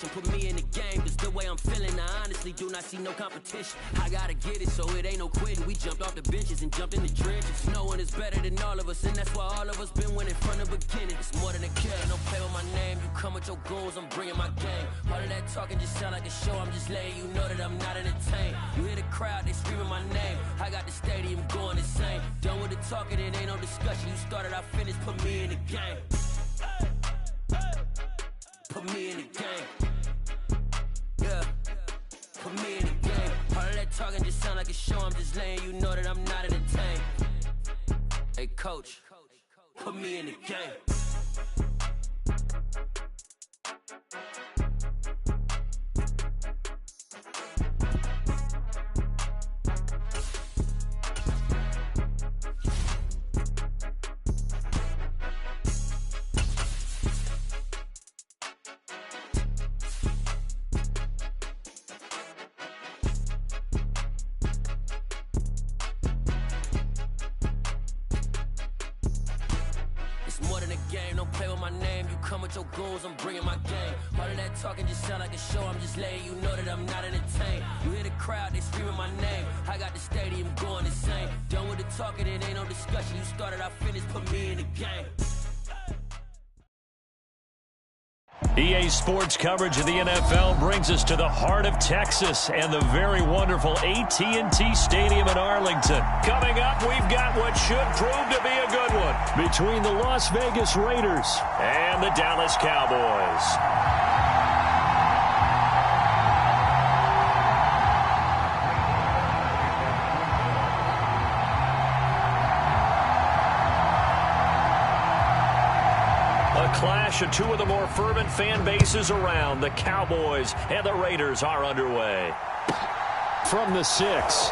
Put me in the game, cause the way I'm feeling, I honestly do not see no competition. I gotta get it, so it ain't no quitting. We jumped off the benches and jumped in the trenches. No one is better than all of us, and that's why all of us been winning from the beginning. It's more than a game, don't play with my name. You come with your goons, I'm bringing my game. All of that talking just sound like a show, I'm just letting you know that I'm not entertained. You hear the crowd, they screaming my name. I got the stadium going insane. Done with the talking, it ain't no discussion. You started, I finished, put me in the game. Put me in the game. Yeah, put me in the game. All of that talking just sound like a show. I'm just letting you know that I'm not entertained. Hey, coach, put me in the game. More than a game, don't play with my name. You come with your goons, I'm bringing my game. All of that talking just sound like a show. I'm just letting you know that I'm not entertained. You hear the crowd, they screaming my name. I got the stadium going insane. Done with the talking, it ain't no discussion. You started, I finished, put me in the game. EA Sports coverage of the NFL brings us to the heart of Texas and the very wonderful AT&T Stadium in Arlington. Coming up, we've got what should prove to be a good one between the Las Vegas Raiders and the Dallas Cowboys. Clash of two of the more fervent fan bases around. The Cowboys and the Raiders are underway. From the 6.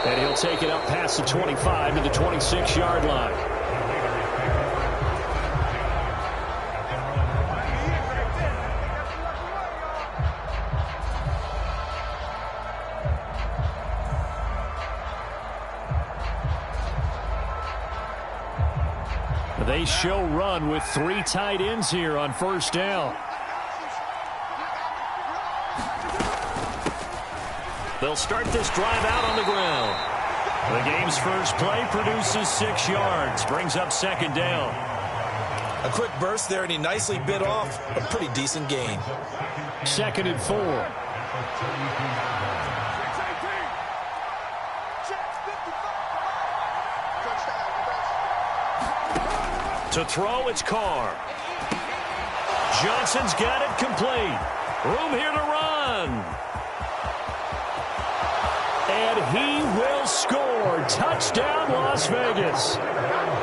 And he'll take it up past the 25 to the 26-yard line. They show run with 3 tight ends here on first down. They'll start this drive out on the ground. The game's first play produces 6 yards, brings up second down. A quick burst there, and he nicely bit off a pretty decent gain. Second and 4. To throw, it's Carr. Johnson's got it complete. Room here to run. And he will score. Touchdown, Las Vegas.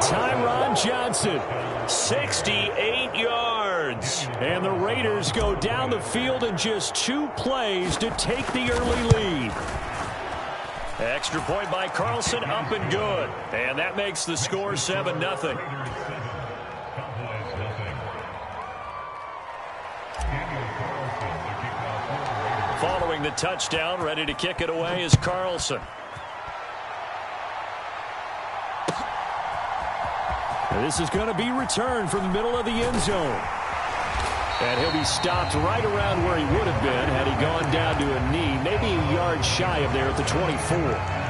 Tyron Johnson, 68 yards. And the Raiders go down the field in just 2 plays to take the early lead. Extra point by Carlson, up and good. And that makes the score 7-0. Following the touchdown, ready to kick it away is Carlson. This is going to be returned from the middle of the end zone. And he'll be stopped right around where he would have been had he gone down to a knee, maybe a yard shy of there at the 24.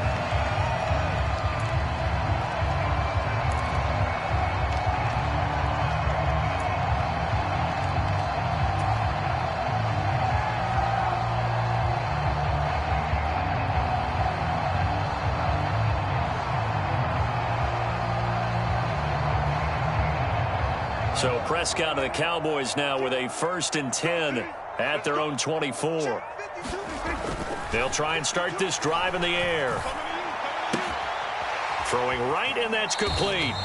So Prescott and the Cowboys now with a 1st and 10 at their own 24. They'll try and start this drive in the air. Throwing right, and that's complete.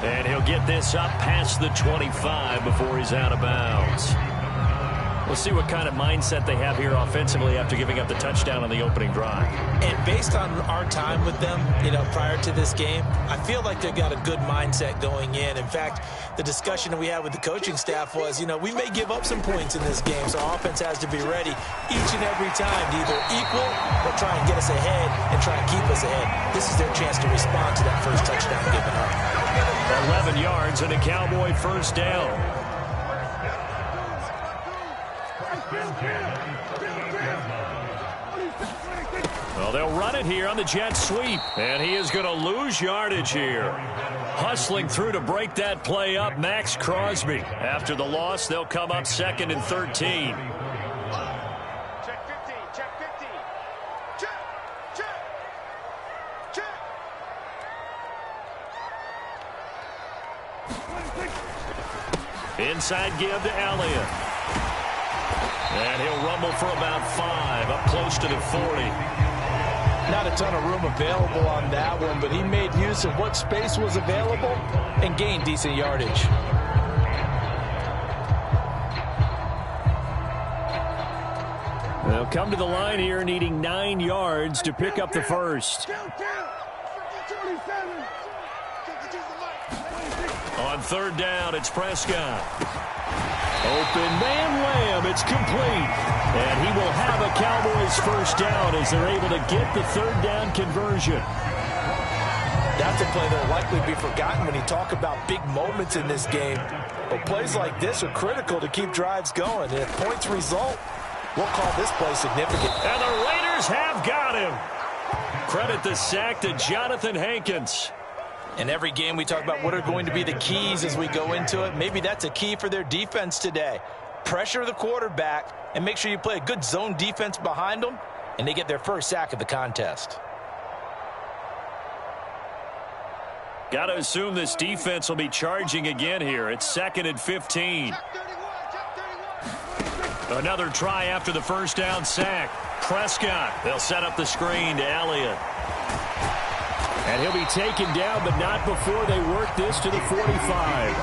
And he'll get this up past the 25 before he's out of bounds. We'll see what kind of mindset they have here offensively after giving up the touchdown on the opening drive. And based on our time with them, prior to this game, I feel like they've got a good mindset going in. In fact, the discussion that we had with the coaching staff was, we may give up some points in this game, so our offense has to be ready each and every time to either equal or try and get us ahead and try and keep us ahead. This is their chance to respond to that first touchdown given up. 11 yards and a Cowboy first down. Well, they'll run it here on the jet sweep, and he is going to lose yardage here. Hustling through to break that play up, Max Crosby. After the loss, they'll come up 2nd and 13. Check 50, check 50. Check, check, check. Inside give to Elliott. And he'll rumble for about 5, up close to the 40. Not a ton of room available on that one, but he made use of what space was available and gained decent yardage. They'll come to the line here needing 9 yards to pick up the first. On 3rd down, it's Prescott. Open man Lamb, it's complete. And he will have a Cowboys first down as they're able to get the 3rd down conversion. That's a play that will likely be forgotten when you talk about big moments in this game. But plays like this are critical to keep drives going. And if points result, we'll call this play significant. And the Raiders have got him. Credit the sack to Jonathan Hankins. In every game, we talk about what are going to be the keys as we go into it. Maybe that's a key for their defense today. Pressure the quarterback and make sure you play a good zone defense behind them, and they get their first sack of the contest. Got to assume this defense will be charging again here. It's 2nd and 15. Another try after the first down sack. Prescott, they'll set up the screen to Elliott. And he'll be taken down, but not before they work this to the 45.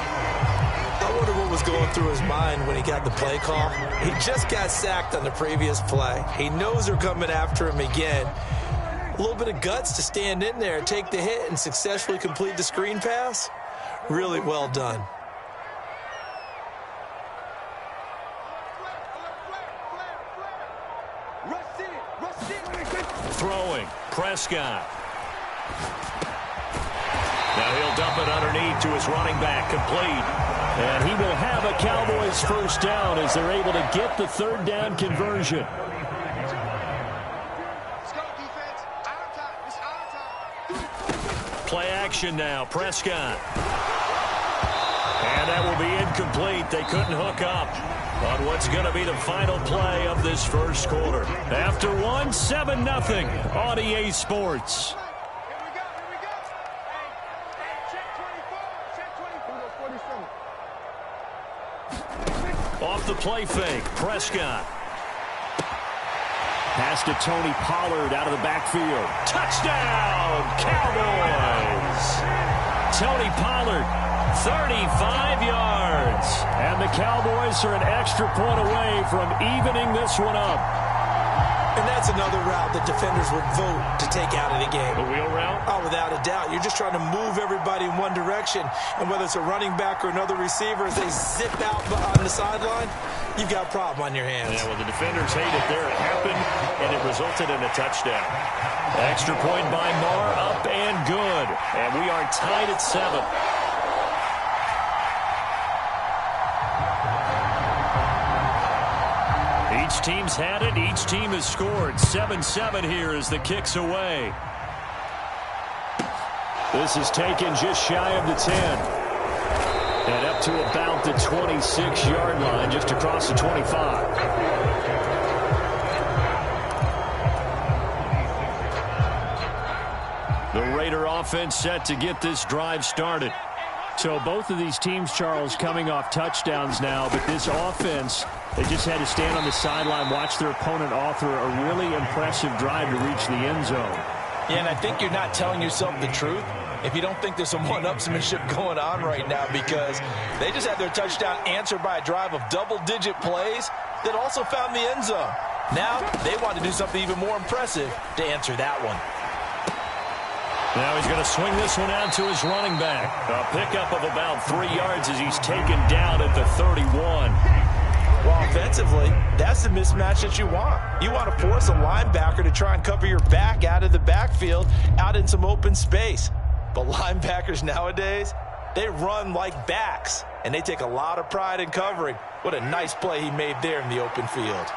I wonder what was going through his mind when he got the play call. He just got sacked on the previous play. He knows they're coming after him again. A little bit of guts to stand in there, take the hit, and successfully complete the screen pass. Really well done. Throwing, Prescott. Now he'll dump it underneath to his running back, complete. And he will have a Cowboys first down as they're able to get the 3rd down conversion. Let's go, defense. Our time. It's our time. Play action now, Prescott. And that will be incomplete. They couldn't hook up on what's going to be the final play of this first quarter. After 7-0 on EA Sports. Off the play fake, Prescott. Pass to Tony Pollard out of the backfield. Touchdown, Cowboys! Tony Pollard, 35 yards. And the Cowboys are an extra point away from evening this one up. And that's another route that defenders would vote to take out of the game. The wheel route? Oh, without a doubt. You're just trying to move everybody in one direction. And whether it's a running back or another receiver, as they zip out on the sideline, you've got a problem on your hands. Yeah, well, the defenders hate it there. It happened, and it resulted in a touchdown. Extra point by Marr, up and good. And we are tied at 7. Each team's had it. Each team has scored. 7-7 here as the kick's away. This is taken just shy of the 10. And up to about the 26-yard line, just across the 25. The Raider offense set to get this drive started. So both of these teams, Charles, coming off touchdowns now, but this offense, they just had to stand on the sideline, watch their opponent author a really impressive drive to reach the end zone. Yeah, and I think you're not telling yourself the truth if you don't think there's some one-upsmanship going on right now, because they just had their touchdown answered by a drive of double-digit plays that also found the end zone. Now they want to do something even more impressive to answer that one. Now he's going to swing this one out to his running back. A pickup of about 3 yards as he's taken down at the 31. Well, offensively, that's the mismatch that you want. You want to force a linebacker to try and cover your back out of the backfield, out in some open space. But linebackers nowadays, They run like backs, and they take a lot of pride in covering. What a nice play he made there in the open field.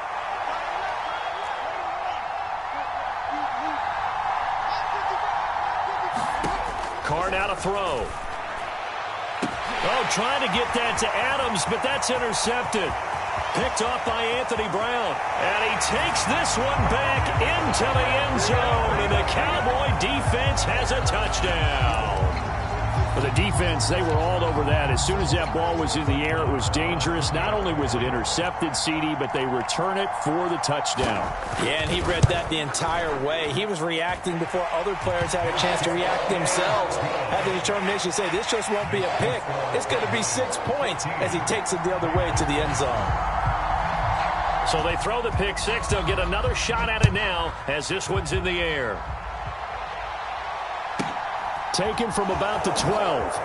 Carr now to throw. Oh, trying to get that to Adams, but that's intercepted. Picked off by Anthony Brown. And he takes this one back into the end zone. And the Cowboy defense has a touchdown. For the defense, they were all over that. As soon as that ball was in the air, it was dangerous. Not only was it intercepted, CD, but they return it for the touchdown. Yeah, and he read that the entire way. He was reacting before other players had a chance to react themselves. Had the determination to say, this just won't be a pick. It's going to be 6 points as he takes it the other way to the end zone. So they throw the pick six. They'll get another shot at it now as this one's in the air. Taken from about the 12.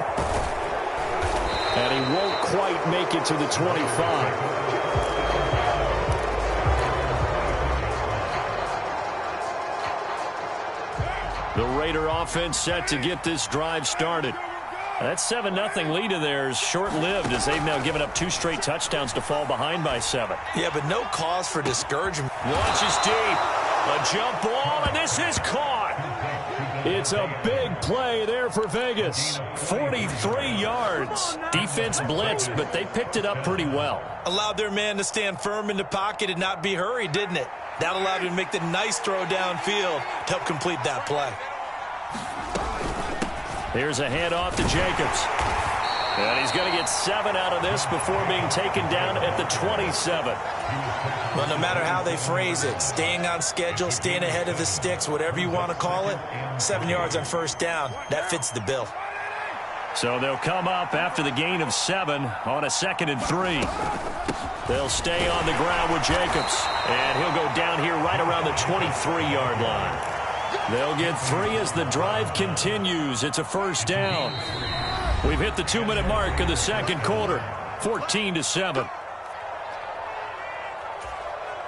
And he won't quite make it to the 25. The Raider offense set to get this drive started. That 7-0 lead of theirs short-lived as they've now given up 2 straight touchdowns to fall behind by 7. Yeah, but no cause for discouragement. Launches deep. A jump ball, and this is caught. It's a big play there for Vegas. 43 yards. Defense blitzed, but they picked it up pretty well. Allowed their man to stand firm in the pocket and not be hurried, didn't it? That allowed him to make the nice throw downfield to help complete that play. Here's a handoff to Jacobs. And he's going to get 7 out of this before being taken down at the 27. Well, no matter how they phrase it, staying on schedule, staying ahead of the sticks, whatever you want to call it, 7 yards on first down, that fits the bill. So they'll come up after the gain of 7 on a 2nd and 3. They'll stay on the ground with Jacobs. And he'll go down here right around the 23-yard line. They'll get 3 as the drive continues. It's a first down. We've hit the 2-minute mark of the second quarter. 14-7.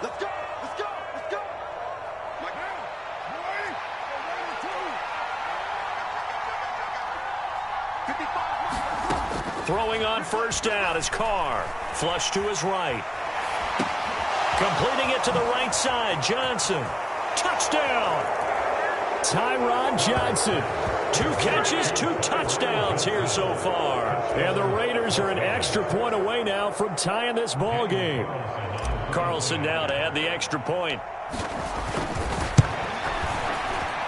Let's go! Let's go! Let's go! Throwing on first down is Carr. Flush to his right. Completing it to the right side. Johnson. Touchdown! Tyron Johnson. 2 catches, 2 touchdowns here so far. And the Raiders are an extra point away now from tying this ball game. Carlson now to add the extra point.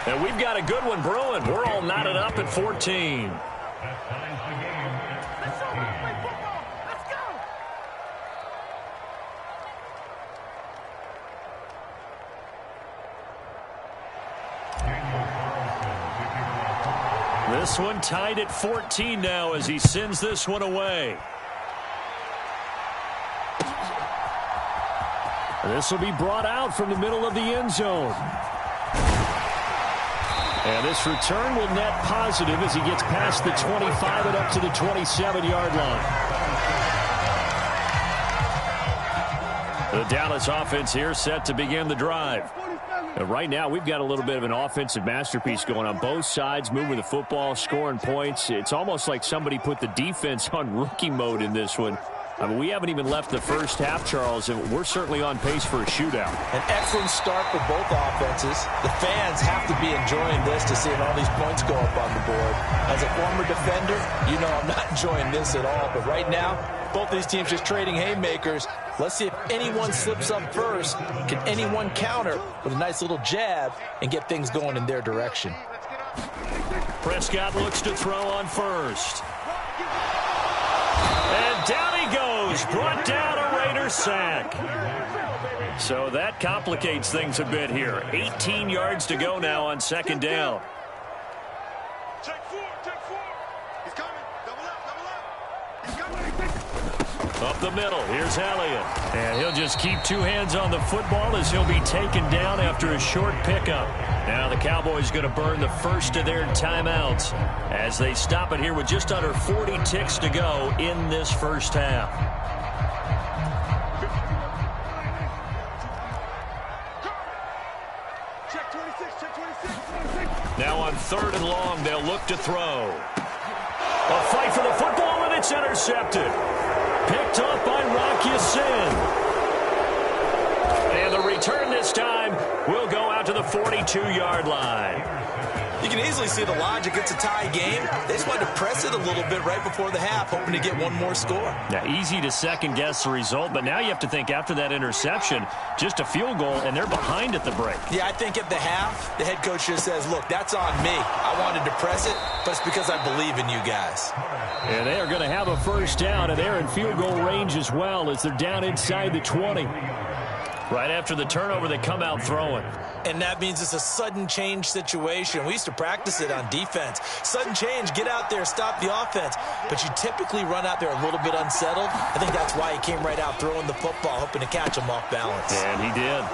And we've got a good one brewing. We're all knotted up at 14. This one tied at 14 now as he sends this one away. This will be brought out from the middle of the end zone. And this return will net positive as he gets past the 25 and up to the 27-yard line. The Dallas offense here set to begin the drive. Right now, we've got a little bit of an offensive masterpiece going on both sides, moving the football, scoring points. It's almost like somebody put the defense on rookie mode in this one. I mean, we haven't even left the first half, Charles, and we're certainly on pace for a shootout. An excellent start for both offenses. The fans have to be enjoying this to seeing all these points go up on the board. As a former defender, you know I'm not enjoying this at all. But right now, both these teams just trading haymakers. Let's see if anyone slips up first. Can anyone counter with a nice little jab and get things going in their direction? Prescott looks to throw on first. And down he goes. Brought down a Raider sack. So that complicates things a bit here. 18 yards to go now on second down. Check 4, check 4. He's coming. Double up. He's coming. Up the middle, here's Elliott. And he'll just keep 2 hands on the football as he'll be taken down after a short pickup. Now the Cowboys going to burn the first of their timeouts as they stop it here with just under 40 ticks to go in this first half. Check 26, check 26. Now on 3rd and long, they'll look to throw. A fight for the football, and it's intercepted. Picked off by Rocky Sin. And the return this time will go out to the 42-yard line. You can easily see the logic. It's a tie game. They just wanted to press it a little bit right before the half, hoping to get one more score. Yeah, easy to second-guess the result, but now you have to think after that interception, just a field goal, and they're behind at the break. Yeah, I think at the half, the head coach just says, look, that's on me. I wanted to press it, but it's because I believe in you guys. And they are going to have a first down, and they're in field goal range as well as they're down inside the 20. Right after the turnover, they come out throwing. And that means it's a sudden change situation. We used to practice it on defense. Sudden change, get out there, stop the offense. But you typically run out there a little bit unsettled. I think that's why he came right out throwing the football, hoping to catch him off balance. And he did.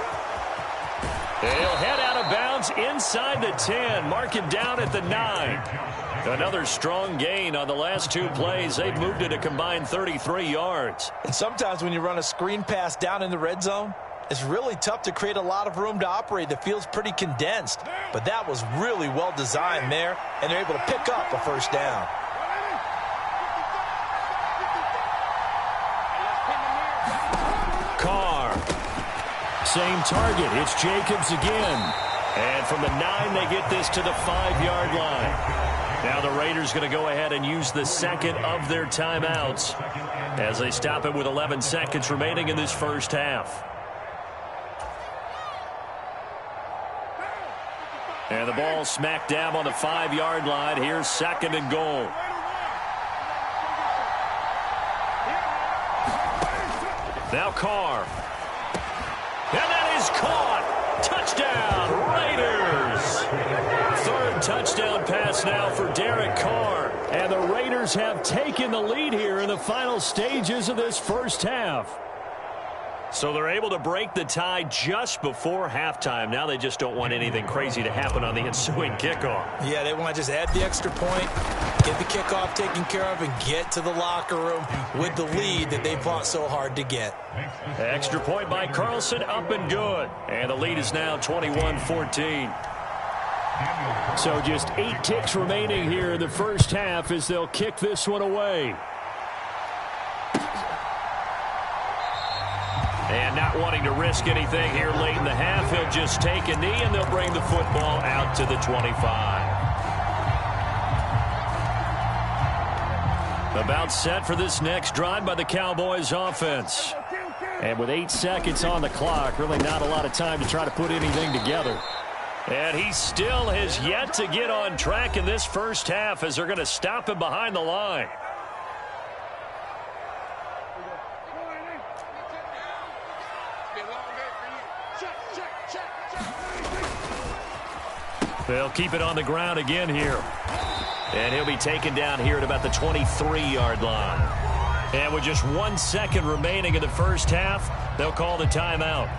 He'll head out of bounds inside the 10. Mark it down at the 9. Another strong gain on the last two plays. They've moved it a combined 33 yards. And sometimes when you run a screen pass down in the red zone, it's really tough to create a lot of room to operate. The field's pretty condensed. But that was really well designed there, and they're able to pick up a first down. Carr. Same target. It's Jacobs again. And from the 9, they get this to the 5-yard line. Now the Raiders going to go ahead and use the second of their timeouts as they stop it with 11 seconds remaining in this first half. And the ball smack dab on the 5-yard line. Here's second and goal. Now Carr. And that is caught. Touchdown, Raiders. Third touchdown pass now for Derek Carr. And the Raiders have taken the lead here in the final stages of this first half. So they're able to break the tie just before halftime. Now they just don't want anything crazy to happen on the ensuing kickoff. Yeah, they want to just add the extra point, get the kickoff taken care of, and get to the locker room with the lead that they fought so hard to get. Extra point by Carlson, up and good. And the lead is now 21-14. So just 8 ticks remaining here in the first half as they'll kick this one away. And not wanting to risk anything here late in the half, he'll just take a knee, and they'll bring the football out to the 25. About set for this next drive by the Cowboys offense. And with 8 seconds on the clock, really not a lot of time to try to put anything together. And he still has yet to get on track in this first half as they're going to stop him behind the line. They'll keep it on the ground again here. And he'll be taken down here at about the 23-yard line. And with just 1 second remaining in the first half, they'll call the timeout.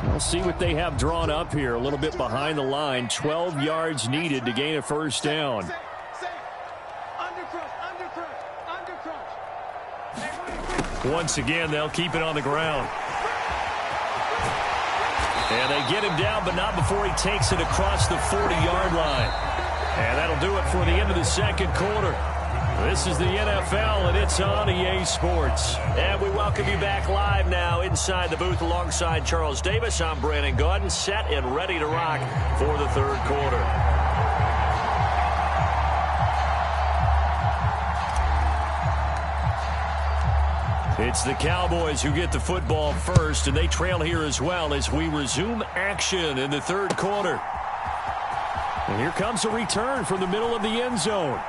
We'll see what they have drawn up here. A little bit behind the line. 12 yards needed to gain a first down. Once again, they'll keep it on the ground. And they get him down, but not before he takes it across the 40-yard line. And that'll do it for the end of the second quarter. This is the NFL, and it's on EA Sports. And we welcome you back live now inside the booth alongside Charles Davis. I'm Brandon Gaudin, set and ready to rock for the third quarter. It's the Cowboys who get the football first, and they trail here as well as we resume action in the third quarter. And here comes a return from the middle of the end zone.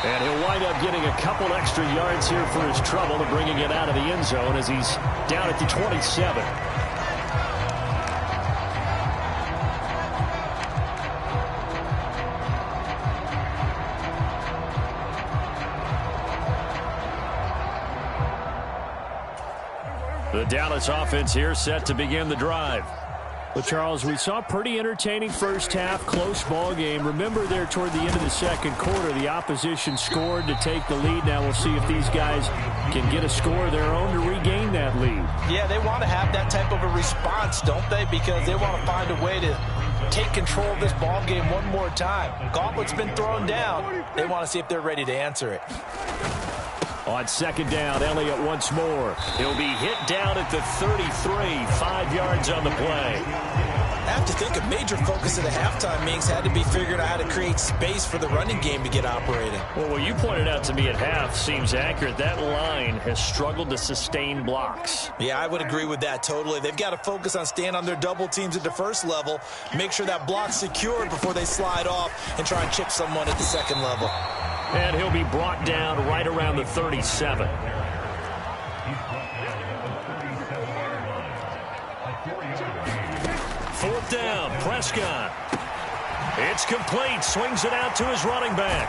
And he'll wind up getting a couple extra yards here for his trouble and bringing it out of the end zone as he's down at the 27. The Dallas offense here set to begin the drive. Well, Charles, we saw a pretty entertaining first half, close ball game. Remember there toward the end of the second quarter, the opposition scored to take the lead. Now we'll see if these guys can get a score of their own to regain that lead. Yeah, they want to have that type of a response, don't they? Because they want to find a way to take control of this ball game one more time. Gauntlet's been thrown down. They want to see if they're ready to answer it. On second down, Elliott once more. He'll be hit down at the 33, 5 yards on the play. I have to think a major focus of the halftime meetings had to be figuring out how to create space for the running game to get operating. Well, what you pointed out to me at half seems accurate. That line has struggled to sustain blocks. Yeah, I would agree with that totally. They've got to focus on staying on their double teams at the first level, make sure that block's secured before they slide off and try and chip someone at the second level. And he'll be brought down right around the 37. Fourth down, Prescott. It's complete. Swings it out to his running back.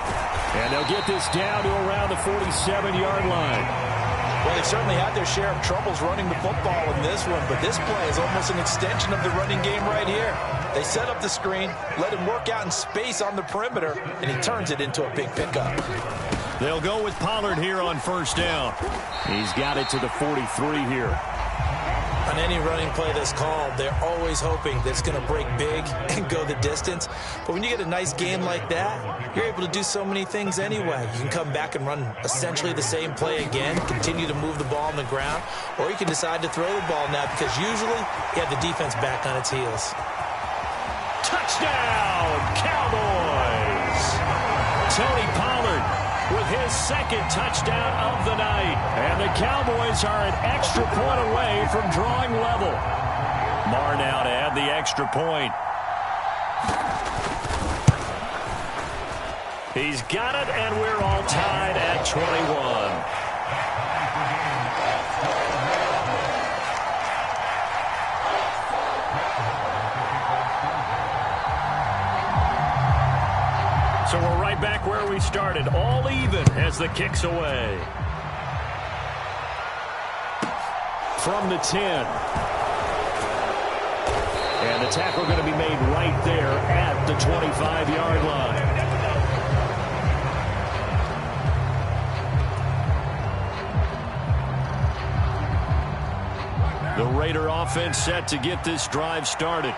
And they'll get this down to around the 47-yard line. Well, they certainly had their share of troubles running the football in this one, but this play is almost an extension of the running game right here. They set up the screen, let him work out in space on the perimeter, and he turns it into a big pickup. They'll go with Pollard here on first down. He's got it to the 43 here. On any running play that's called, they're always hoping that it's going to break big and go the distance. But when you get a nice game like that, you're able to do so many things anyway. You can come back and run essentially the same play again, continue to move the ball on the ground, or you can decide to throw the ball now because usually you have the defense back on its heels. Touchdown, Cowboys! Tony Pollard with his second touchdown of the night. And the Cowboys are an extra point away from drawing level. Marr now to add the extra point. He's got it, and we're all tied at 21. So we're right back where we started, all even as the kick's away. From the 10. And the tackle going to be made right there at the 25-yard line. The Raider offense set to get this drive started.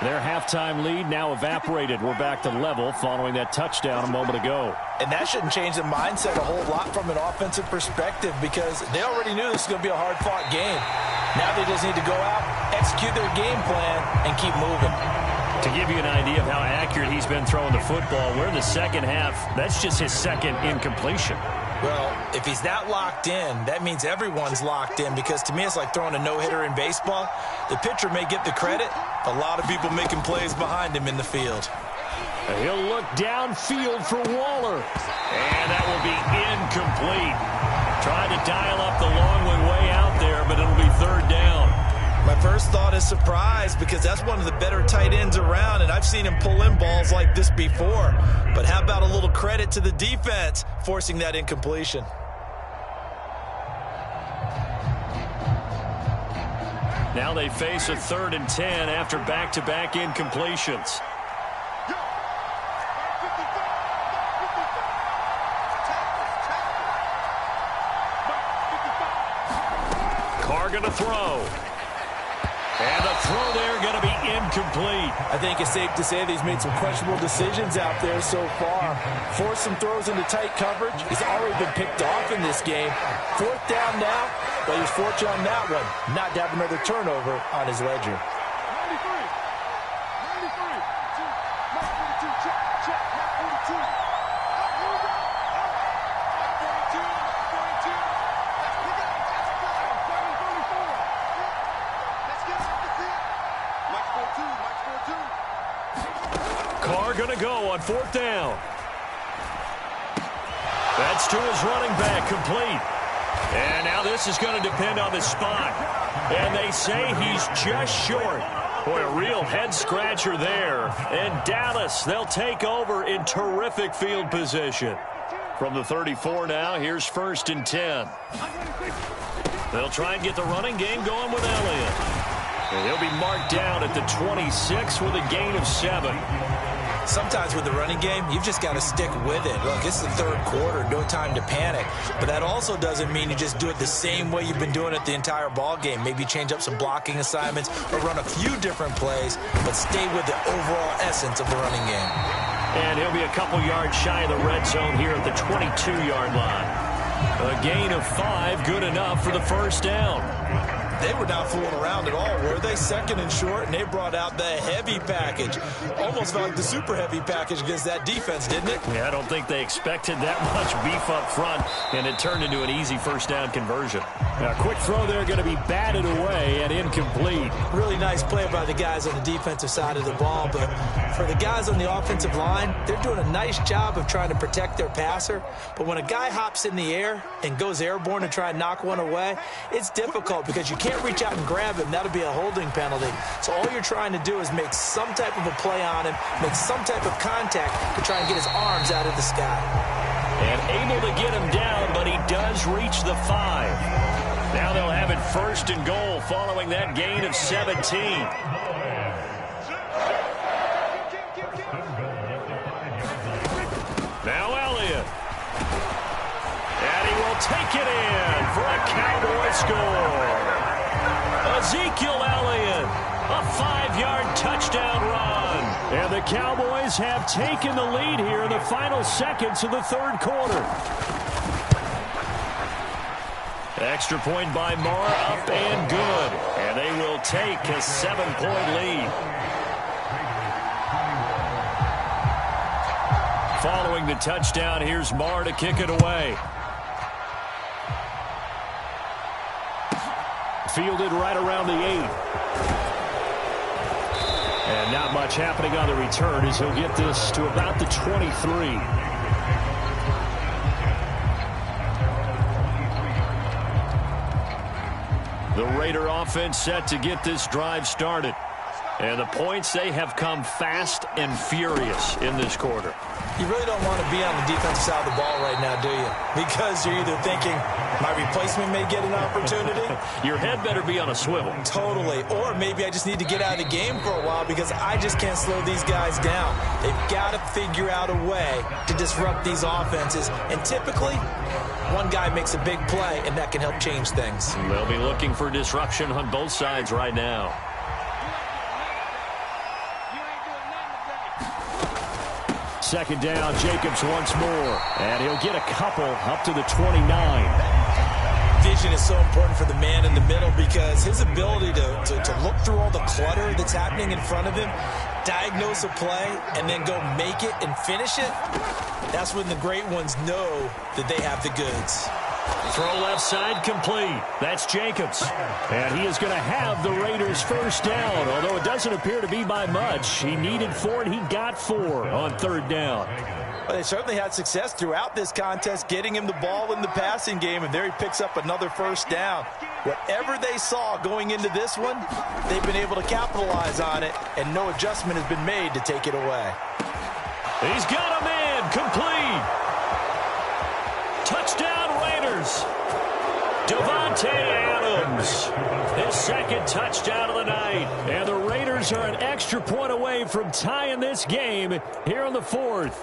Their halftime lead now evaporated. We're back to level following that touchdown a moment ago. And that shouldn't change the mindset a whole lot from an offensive perspective because they already knew this was going to be a hard-fought game. Now they just need to go out, execute their game plan, and keep moving. To give you an idea of how accurate he's been throwing the football, we're in the second half. That's just his second incompletion. Well, if he's that locked in, that means everyone's locked in because to me it's like throwing a no-hitter in baseball. The pitcher may get the credit, but a lot of people making plays behind him in the field. He'll look downfield for Waller. And that will be incomplete. Trying to dial up the long one way out there, but it'll be third down. My first thought is surprise because that's one of the better tight ends around, and I've seen him pull in balls like this before. But how about a little credit to the defense forcing that incompletion? Now they face a 3rd and 10 after back-to-back incompletions. Carr going to throw. And the throw there going to be incomplete. I think it's safe to say that he's made some questionable decisions out there so far. Forced some throws into tight coverage. He's already been picked off in this game. 4th down now, but he was fortunate on that one, not to have another turnover on his ledger. 4th down. That's to his running back, complete. And now this is going to depend on the spot. And they say he's just short. Boy, a real head-scratcher there. And Dallas, they'll take over in terrific field position. From the 34 now, here's 1st and 10. They'll try and get the running game going with Elliott. And he'll be marked down at the 26 with a gain of 7. Sometimes with the running game, you've just got to stick with it. Look, it's the third quarter, no time to panic. But that also doesn't mean you just do it the same way you've been doing it the entire ball game. Maybe change up some blocking assignments or run a few different plays, but stay with the overall essence of the running game. And he'll be a couple yards shy of the red zone here at the 22-yard line. A gain of 5, good enough for the first down. They were not fooling around at all, were they? Second and short, and they brought out the heavy package. Almost felt like the super heavy package against that defense, didn't it? Yeah, I don't think they expected that much beef up front, and it turned into an easy first down conversion. A quick throw there going to be batted away and incomplete. Really nice play by the guys on the defensive side of the ball, but for the guys on the offensive line, they're doing a nice job of trying to protect their passer. But when a guy hops in the air and goes airborne to try and knock one away, it's difficult because you can't reach out and grab him. That'll be a holding penalty. So all you're trying to do is make some type of a play on him, make some type of contact to try and get his arms out of the sky. And able to get him down, but he does reach the 5. Now they'll have it first and goal following that gain of 17. Now Elliott. And he will take it in for a Cowboy score. Ezekiel Elliott, a 5-yard touchdown run. And the Cowboys have taken the lead here in the final seconds of the third quarter. Extra point by Marr, up and good. And they will take a 7-point lead. Following the touchdown, here's Marr to kick it away. Fielded right around the 8. And not much happening on the return as he'll get this to about the 23. The Raider offense set to get this drive started. And the points, they have come fast and furious in this quarter. You really don't want to be on the defensive side of the ball right now, do you? Because you're either thinking, my replacement may get an opportunity. Your head better be on a swivel. Totally. Or maybe I just need to get out of the game for a while because I just can't slow these guys down. They've got to figure out a way to disrupt these offenses. And typically, one guy makes a big play, and that can help change things. They'll be looking for disruption on both sides right now. Second down, Jacobs once more. And he'll get a couple up to the 29. Vision is so important for the man in the middle because his ability to look through all the clutter that's happening in front of him, diagnose a play, and then go make it and finish it, that's when the great ones know that they have the goods. Throw left side complete. That's Jacobs. And he is going to have the Raiders first down, although it doesn't appear to be by much. He needed 4, and he got 4 on third down. Well, they certainly had success throughout this contest, getting him the ball in the passing game, and there he picks up another first down. Whatever they saw going into this one, they've been able to capitalize on it, and no adjustment has been made to take it away. He's got a man complete. Touchdown Raiders. Davante Adams, his second touchdown of the night. And the Raiders are an extra point away from tying this game here on the 4th.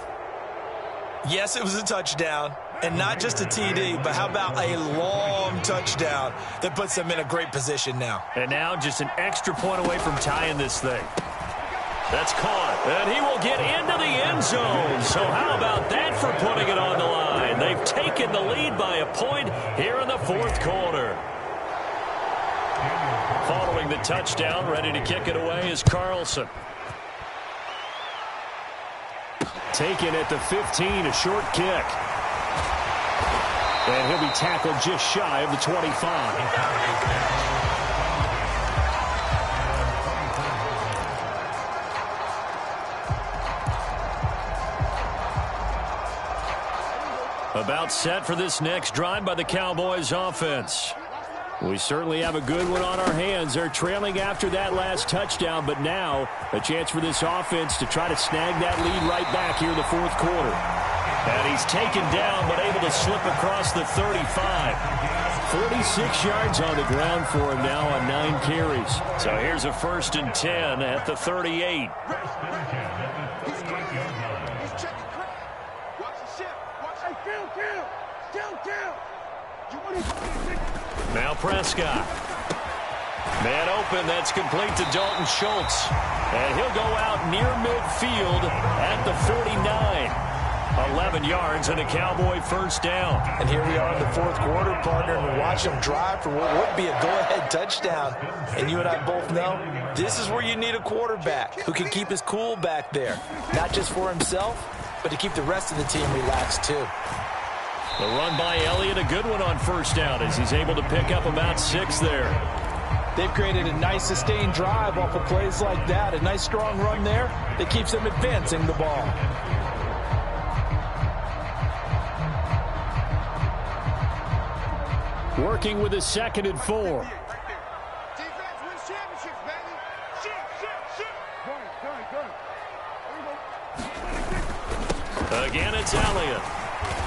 Yes, it was a touchdown, and not just a TD, but how about a long touchdown that puts them in a great position now. And now just an extra point away from tying this thing. That's caught, and he will get into the end zone. So how about that for putting it on the line? They've taken the lead by a point here in the 4th quarter. Following the touchdown, ready to kick it away is Carlson. Taken at the 15, a short kick. And he'll be tackled just shy of the 25. About set for this next drive by the Cowboys offense. We certainly have a good one on our hands. They're trailing after that last touchdown, but now a chance for this offense to try to snag that lead right back here in the 4th quarter. And he's taken down, but able to slip across the 35. 46 yards on the ground for him now on 9 carries. So here's a 1st and 10 at the 38. Now Prescott. Man open, that's complete to Dalton Schultz. And he'll go out near midfield at the 49. 11 yards and a Cowboy 1st down. And here we are in the 4th quarter, partner, and we watch them drive for what would be a go-ahead touchdown. And you and I both know this is where you need a quarterback who can keep his cool back there. Not just for himself, but to keep the rest of the team relaxed too. The run by Elliott, a good one on 1st down as he's able to pick up about 6 there. They've created a nice sustained drive off of plays like that. A nice strong run there that keeps them advancing the ball. Working with a 2nd and 4. Defense wins championships, baby. Shit. Again, it's Elliott.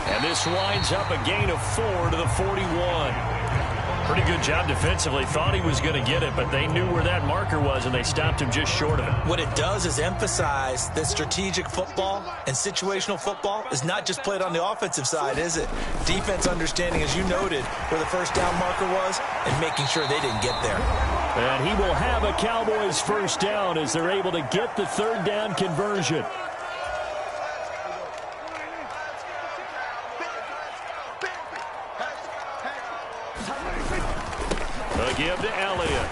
And this winds up a gain of 4 to the 41. Pretty good job defensively. Thought he was going to get it, but they knew where that marker was, and they stopped him just short of it. What it does is emphasize that strategic football and situational football is not just played on the offensive side, is it? Defense understanding, as you noted, where the 1st down marker was and making sure they didn't get there. And he will have a Cowboys 1st down as they're able to get the 3rd down conversion. Give to Elliott.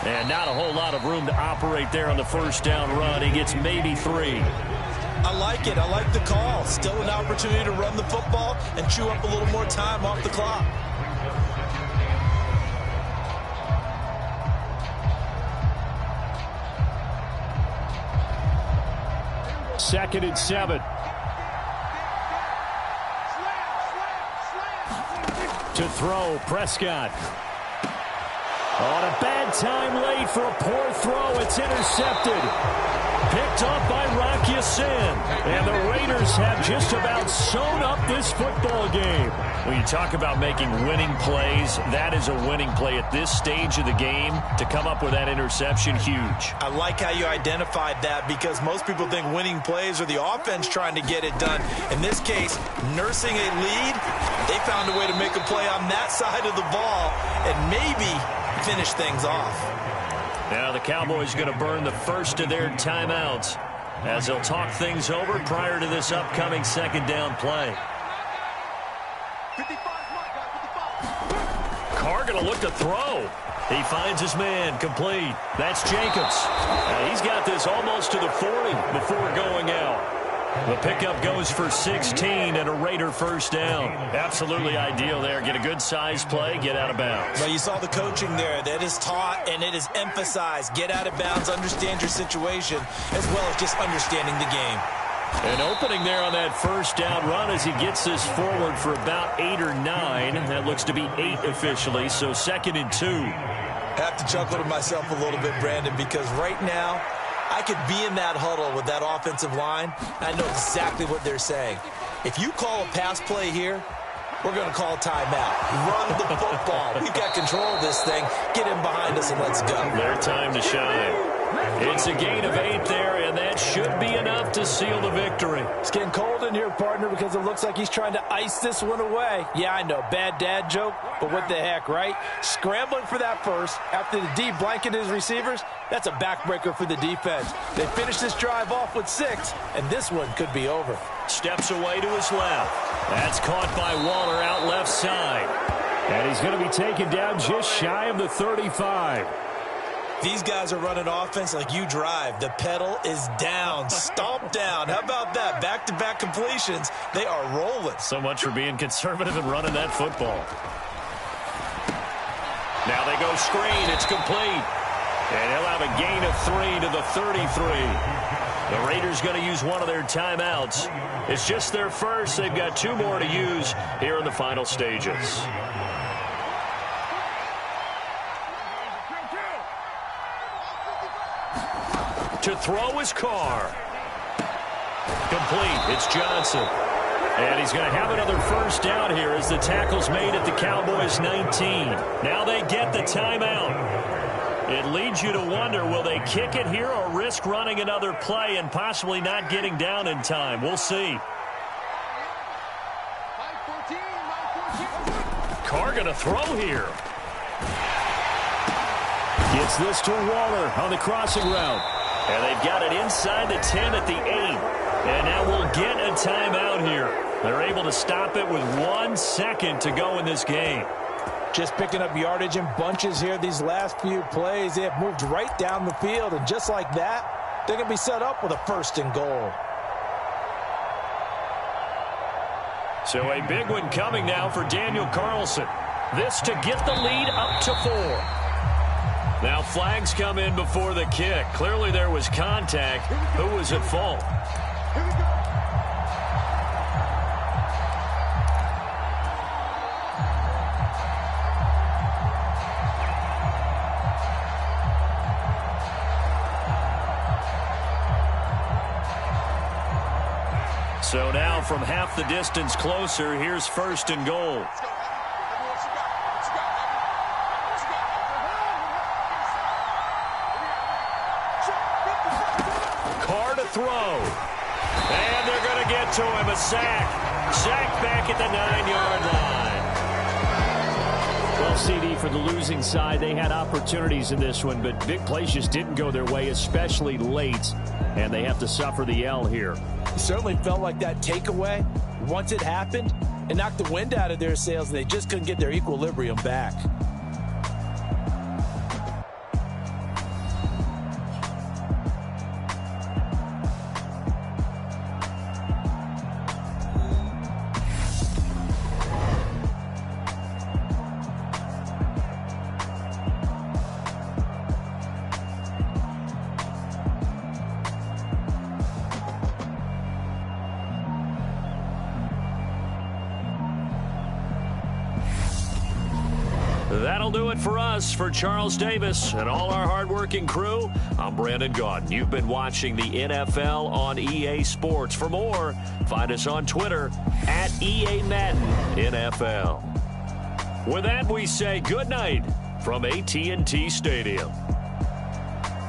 And not a whole lot of room to operate there on the 1st down run. He gets maybe 3. I like it. I like the call. Still an opportunity to run the football and chew up a little more time off the clock. Second and 7. To throw, Prescott. On a bad time late for a poor throw. It's intercepted. Picked off by Rock Ya-Sin. And the Raiders have just about sewn up this football game. When you talk about making winning plays, that is a winning play at this stage of the game. To come up with that interception, huge. I like how you identified that because most people think winning plays are the offense trying to get it done. In this case, nursing a lead, they found a way to make a play on that side of the ball and maybe finish things off. Now the Cowboys going to burn the first of their timeouts as they'll talk things over prior to this upcoming 2nd down play. Carr going to look to throw. He finds his man complete. That's Jacobs. He's got this almost to the 40 before going out. The pickup goes for 16 and a Raider 1st down. Absolutely ideal there. Get a good size play, get out of bounds. Well, you saw the coaching there. That is taught and it is emphasized. Get out of bounds, understand your situation, as well as just understanding the game. An opening there on that 1st down run as he gets this forward for about 8 or 9. That looks to be 8 officially, so 2nd and 2. I have to chuckle to myself a little bit, Brandon, because right now, I could be in that huddle with that offensive line. I know exactly what they're saying. If you call a pass play here, we're going to call a timeout. Run the football. We've got control of this thing. Get in behind us and let's go. Their time to shine. It's a gain of 8 there, and that should be enough to seal the victory. It's getting cold in here, partner, because it looks like he's trying to ice this one away. Yeah, I know, bad dad joke, but what the heck, right? Scrambling for that first after the D blanketed his receivers, that's a backbreaker for the defense. They finished this drive off with 6, and this one could be over. Steps away to his left. That's caught by Waller out left side. And he's going to be taken down just shy of the 35. These guys are running offense like you drive. The pedal is down, stomp down. How about that? Back-to-back completions. They are rolling. So much for being conservative and running that football. Now they go screen. It's complete. And he'll have a gain of 3 to the 33. The Raiders going to use one of their timeouts. It's just their first. They've got 2 more to use here in the final stages. To throw is Carr. Complete. It's Johnson. And he's going to have another first down here as the tackle's made at the Cowboys' 19. Now they get the timeout. It leads you to wonder, will they kick it here or risk running another play and possibly not getting down in time? We'll see. Carr going to throw here. Gets this to Waller on the crossing route. And they've got it inside the 10 at the 8. And now we'll get a timeout here. They're able to stop it with 1 second to go in this game. Just picking up yardage in bunches here these last few plays. They have moved right down the field, and just like that, they're going to be set up with a 1st and goal. So a big one coming now for Daniel Carlson. This to get the lead up to 4. Now flags come in before the kick. Clearly there was contact. Who was at fault? So now from half the distance closer, here's 1st and goal. Carr to throw. And they're going to get to him. A sack. Sack back at the 9-yard line. Well, CD, for the losing side, they had opportunities in this one, but big plays just didn't go their way, especially late. And they have to suffer the L here. It certainly felt like that takeaway, once it happened, it knocked the wind out of their sails, and they just couldn't get their equilibrium back. That'll do it for us. For Charles Davis and all our hardworking crew, I'm Brandon Gaudin. You've been watching the NFL on EA Sports. For more, find us on Twitter at EA Madden NFL. With that, we say good night from AT&T Stadium.